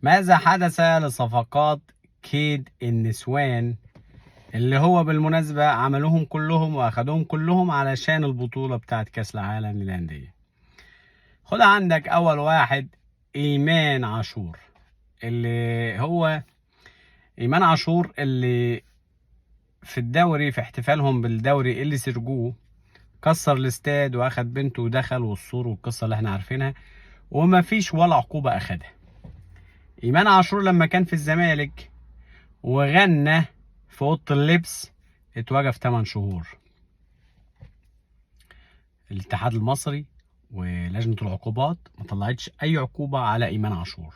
ماذا حدث لصفقات كيد النسوان اللي هو بالمناسبة عملوهم كلهم واخدوهم كلهم علشان البطولة بتاعت كأس العالم للأندية؟ خد عندك أول واحد إيمان عاشور، اللي هو إيمان عاشور اللي في الدوري، في احتفالهم بالدوري اللي سرقوه، كسر الاستاد واخد بنته ودخل والسور والقصة اللي احنا عارفينها، وما فيش ولا عقوبة اخدها. إيمان عاشور لما كان في الزمالك وغنى في اوضه اللبس اتوقف 8 شهور. الاتحاد المصري ولجنه العقوبات ما طلعتش اي عقوبه على ايمان عاشور.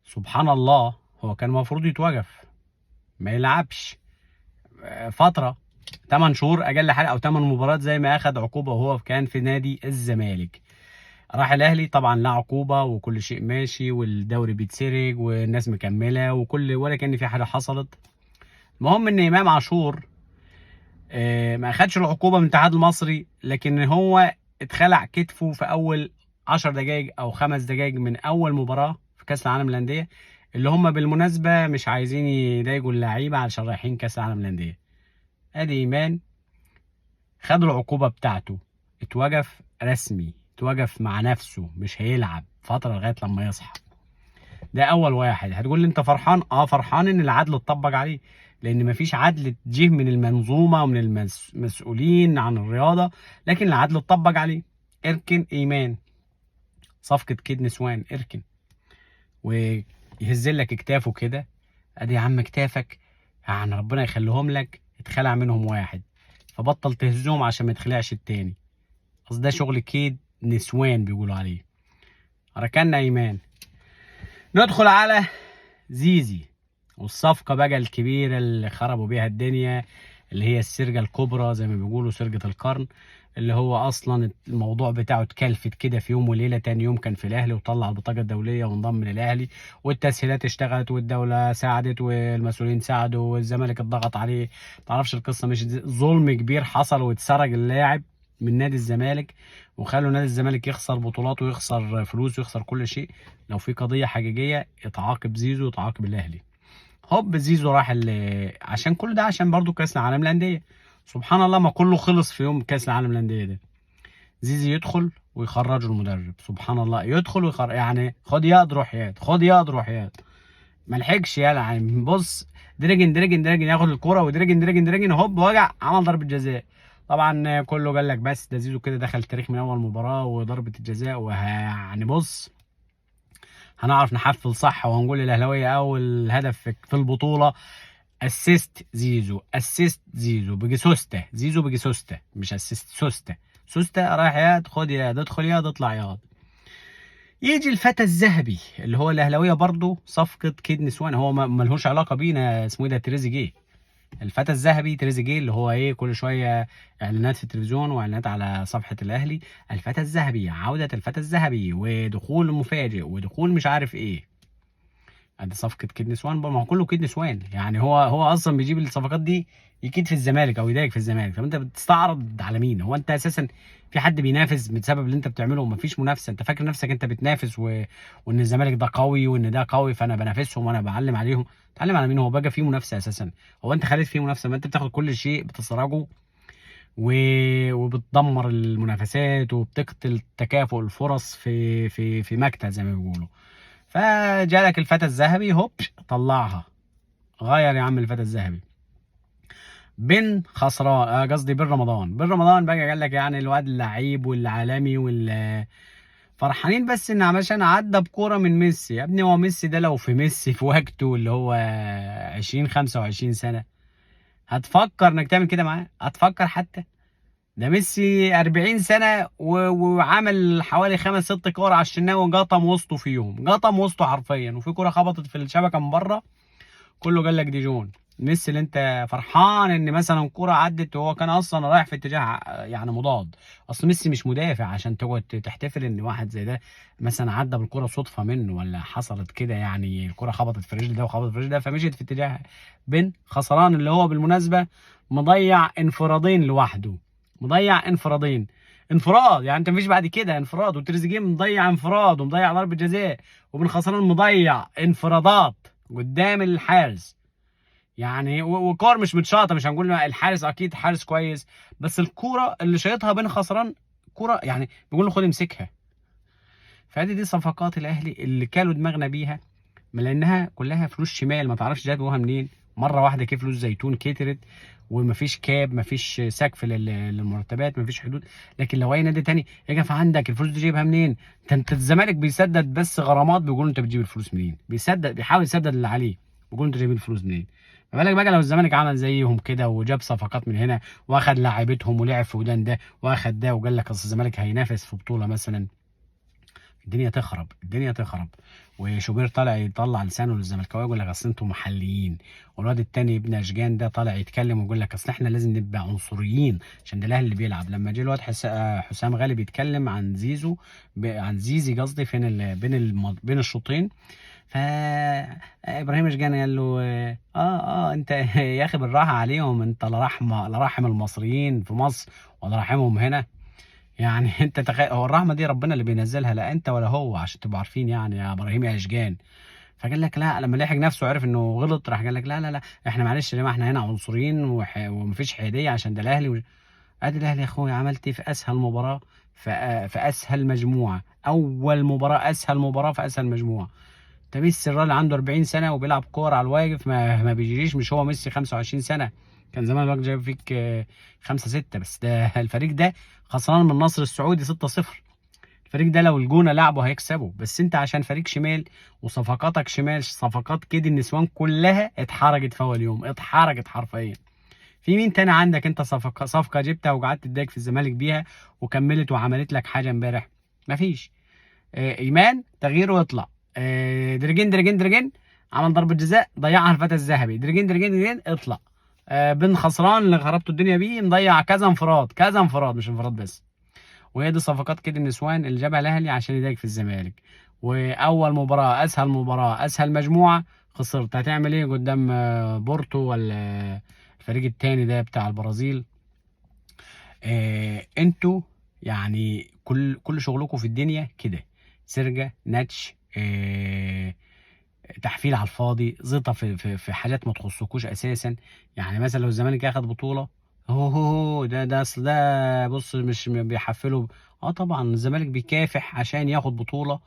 سبحان الله، هو كان المفروض يتوقف ما يلعبش فتره 8 شهور اقل حاجه، او 8 مباريات زي ما اخد عقوبه وهو كان في نادي الزمالك. راح الاهلي طبعا لا عقوبه وكل شيء ماشي والدوري بيتسرق والناس مكمله ولا كان في حاجه حصلت. المهم ان امام عاشور ما اخدش العقوبه من الاتحاد المصري، لكن هو اتخلع كتفه في اول 10 دقائق او 5 دقائق من اول مباراه في كاس العالم للانديه، اللي هم بالمناسبه مش عايزين يضايقوا اللعيبه علشان رايحين كاس العالم للانديه. ادي ايمان خد العقوبه بتاعته، اتوقف رسمي، اتوقف مع نفسه، مش هيلعب فتره لغايه لما يصحى. ده اول واحد. هتقول لي انت فرحان؟ فرحان ان العدل اتطبق عليه، لان مفيش عدل جه من المنظومه ومن المسؤولين عن الرياضه، لكن العدل اتطبق عليه. اركن ايمان، صفقه كيد نسوان، اركن ويهز لك كتافه كده. ادي يا عم كتافك، يعني ربنا يخليهم لك، اتخلع منهم واحد فبطل تهزهم عشان ما يتخلعش التاني. اصل ده شغل كيد نسوان بيقولوا عليه. ركنا ايمان. ندخل على زيزي والصفقة بقى الكبيرة اللي خربوا بيها الدنيا، اللي هي السرقة الكبرى زي ما بيقولوا، سرقة القرن، اللي هو أصلا الموضوع بتاعه اتكلفت كده في يوم وليلة. تاني يوم كان في الأهلي وطلع البطاقة الدولية وانضم للأهلي، والتسهيلات اشتغلت والدولة ساعدت والمسؤولين ساعدوا والزمالك اتضغط عليه. متعرفش القصة؟ مش ظلم كبير حصل واتسرق اللاعب من نادي الزمالك، وخلوا نادي الزمالك يخسر بطولات ويخسر فلوس ويخسر كل شيء. لو في قضية حقيقية يتعاقب زيزو ويتعاقب الأهلي. هوب زيزو راح عشان كل ده عشان برضو كاس العالم للانديه. سبحان الله، ما كله خلص في يوم كاس العالم للانديه ده. زيزو يدخل ويخرجه المدرب، سبحان الله، يدخل ويخرج، يعني خد ياض روح ياض، خد ياض روح ياض. ما لحقش يلا، يعني بص، درجن ياخد الكوره ودرجن هوب وجع، عمل ضربه جزاء. طبعا كله قال لك بس ده زيزو كده دخل التاريخ من اول مباراه وضربه الجزاء، يعني بص، هنعرف نحفل صح وهنقول للاهلاويه اول هدف في البطوله اسيست زيزو، اسيست زيزو بيجي سوسته، زيزو بيجي سوسته، مش اسيست، سوسته. سوسته رايح ياض، خد ياض، ادخل ياض، اطلع ياض. يجي الفتى الذهبي اللي هو الاهلاويه برضه، صفقه كيد نسوان، هو ملهوش علاقه بينا، اسمه ايه ده، تريزيجيه. الفتى الذهبي تريزيجيه اللي هو ايه، كل شويه اعلانات في التلفزيون واعلانات على صفحه الاهلي، الفتى الذهبي، عوده الفتى الذهبي، ودخول مفاجئ، ودخول مش عارف ايه. ادي صفقه كيد نسوان، ما هو كله كيد نسوان، يعني هو اصلا بيجيب الصفقات دي يكيد في الزمالك او يضايق في الزمالك. طب انت بتستعرض على مين؟ هو انت اساسا في حد بينافس بسبب اللي انت بتعمله؟ مفيش منافسه. انت فاكر نفسك انت بتنافس وان الزمالك ده قوي وان ده قوي فانا بنافسهم وانا بعلم عليهم؟ تعلم على مين؟ هو بقى في منافسه اساسا؟ هو انت خليت في منافسه؟ ما انت بتاخد كل شيء بتسرقه و... وبتدمر المنافسات وبتقتل تكافؤ الفرص في مكتب زي ما بيقولوا. فجالك الفتى الذهبي، هوب طلعها، غير يا عم الفتى الذهبي. بن خسران، قصدي بن رمضان. بن رمضان بقى قال لك يعني الواد اللعيب والعالمي فرحانين بس ان عشان عدى بكوره من ميسي. يا ابني هو ميسي ده لو في ميسي في وقته اللي هو 25 سنه، هتفكر انك تعمل كده معاه؟ هتفكر حتى؟ ده ميسي 40 سنة وعمل حوالي 5 6 كور على الشناوي، قطم وسطه فيهم، قطم وسطه حرفيا، وفي كورة خبطت في الشبكة من بره كله قال لك دي جون. ميسي اللي انت فرحان ان مثلا كورة عدت وهو كان اصلا رايح في اتجاه يعني مضاد. اصل ميسي مش مدافع عشان تقعد تحتفل ان واحد زي ده مثلا عدى بالكورة صدفة منه ولا حصلت كده، يعني الكورة خبطت في رجل ده وخبطت في رجل ده فمشيت في اتجاه بن خسران، اللي هو بالمناسبة مضيع انفرادين لوحده، مضيع انفرادين. انفراد، يعني انت مفيش بعد كده انفراد، وتريزيجيه مضيع انفراد ومضيع ضربه جزاء، وبن خسران مضيع انفرادات قدام الحارس. يعني وكور مش متشاطه، مش هنقول الحارس اكيد حارس كويس، بس الكوره اللي شايطها بن خسران كوره يعني بيقول له خد امسكها. فادي صفقات الاهلي اللي كالوا دماغنا بيها، من لانها كلها فلوس شمال ما تعرفش جابوها منين. مره واحده كده فلوس زيتون كترت، ومفيش كاب، مفيش سقف للمرتبات، مفيش حدود. لكن لو اي نادي تاني يجي في عندك الفلوس دي جايبها منين؟ انت الزمالك بيسدد بس غرامات، بيقولوا انت بتجيب الفلوس منين؟ بيسدد، بيحاول يسدد اللي عليه، بيقولوا انت جايب الفلوس منين؟ ما بالك بقى لو الزمالك عمل زيهم كده وجاب صفقات من هنا واخد لاعيبتهم ولعب في ودان ده واخد ده، وقال لك اصل الزمالك هينافس في بطوله مثلا، الدنيا تخرب، الدنيا تخرب. وشوبير طالع يطلع لسانه للزملكاويه يقول لك اصل انتم محليين، والواد التاني ابن اشجان ده طالع يتكلم ويقول لك اصل احنا لازم نبقى عنصريين عشان ده الاهلي اللي بيلعب. لما جه الواد حسام غالي بيتكلم عن زيزو، عن زيزي قصدي، فين بين الشوطين، ف ابراهيم اشجان قال له انت يا اخي بالراحه عليهم، انت لا رحمه لا راحم المصريين في مصر ولا راحمهم هنا. يعني انت تخيل، هو الرحمه دي ربنا اللي بينزلها، لا انت ولا هو، عشان تبقوا عارفين يعني يا ابراهيم يا اشجان. فقال لك لا، لما لحق نفسه وعرف انه غلط راح قال لك لا لا لا، احنا معلش يا جماعه احنا هنا عنصريين ومفيش حياديه عشان ده الاهلي ادي الاهلي يا اخويا عملت ايه في اسهل مباراه، في اسهل مجموعه، اول مباراه اسهل مباراه في اسهل مجموعه. ده ميسي الراجل عنده 40 سنه وبيلعب كوره على الواقف، ما بيجريش، مش هو ميسي 25 سنه كان زمان الوقت جايب فيك 5-6. بس ده الفريق ده خسران من النصر السعودي 6-0. الفريق ده لو الجونه لعبه هيكسبه، بس انت عشان فريق شمال وصفقاتك شمال، صفقات كده النسوان كلها اتحرجت في اول يوم، اتحرجت حرفيا. في مين تاني عندك انت صفقه جبتها وقعدت تداك في الزمالك بيها وكملت وعملت لك حاجه امبارح؟ مفيش. ايمان تغيير ويطلع، درجين عمل ضربه جزاء ضيعها الفتى الذهبي، درجين اطلع. بن خسران اللي خربتوا الدنيا بيه مضيع كذا انفراد، كذا انفراد مش انفراد بس. وهي دي صفقات كده النسوان اللي جابها الاهلي عشان يضايق في الزمالك. واول مباراه اسهل مجموعه خسرت، هتعمل ايه قدام بورتو ولا الفريق التاني ده بتاع البرازيل؟ انتوا يعني كل شغلكم في الدنيا كده، سرقه نتش، تحفيل على الفاضي، زيطه في حاجات ما تخصكوش اساسا. يعني مثلا لو الزمالك اخد بطوله، هو ده اصل ده بص مش بيحفلوا. اه طبعا الزمالك بيكافح عشان ياخد بطوله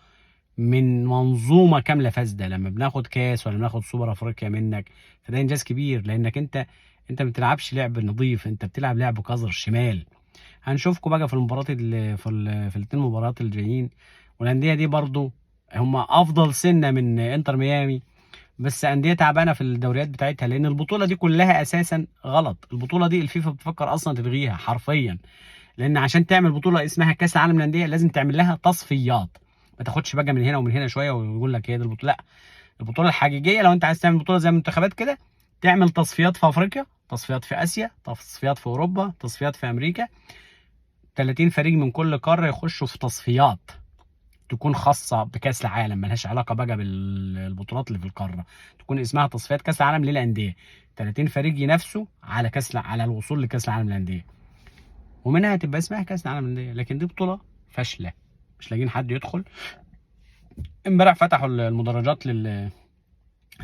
من منظومه كامله فاسده. لما بناخد كاس ولا بناخد سوبر افريقيا منك، فده انجاز كبير، لانك انت ما بتلعبش لعب نظيف، انت بتلعب لعب قذر شمال. هنشوفكم بقى في المباريات في الاثنين مباريات الجايين. والانديه دي برضو هم افضل سنه من انتر ميامي، بس انديه تعبانه في الدوريات بتاعتها، لان البطوله دي كلها اساسا غلط. البطوله دي الفيفا بتفكر اصلا تلغيها حرفيا، لان عشان تعمل بطوله اسمها كاس العالم للانديه لازم تعمل لها تصفيات، ما تاخدش بقى من هنا ومن هنا شويه ويقول لك هي دي البطوله. لا، البطوله الحقيقيه لو انت عايز تعمل بطوله زي المنتخبات كده، تعمل تصفيات في افريقيا، تصفيات في اسيا، تصفيات في اوروبا، تصفيات في امريكا. 30 فريق من كل قاره يخشوا في تصفيات تكون خاصه بكاس العالم، ملهاش علاقه بقى بالبطولات اللي في القاره، تكون اسمها تصفيات كاس العالم للانديه. 30 فريق ينافسوا على على الوصول لكاس العالم للانديه، ومنها تبقى اسمها كاس العالم للانديه. لكن دي بطوله فاشله، مش لاقيين حد يدخل. امبارح فتحوا المدرجات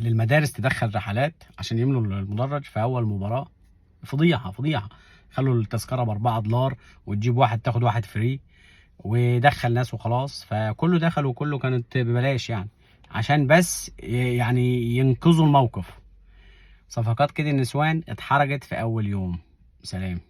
للمدارس تدخل رحلات عشان يملوا المدرج في اول مباراه. فضيحه فضيحه. خلوا التذكره ب4 دولار وتجيب واحد تاخد واحد فري، ودخل ناس وخلاص، فكله دخل وكله كانت ببلاش يعني، عشان بس يعني ينقذوا الموقف. صفقات كده النسوان اتحرجت في اول يوم. سلام.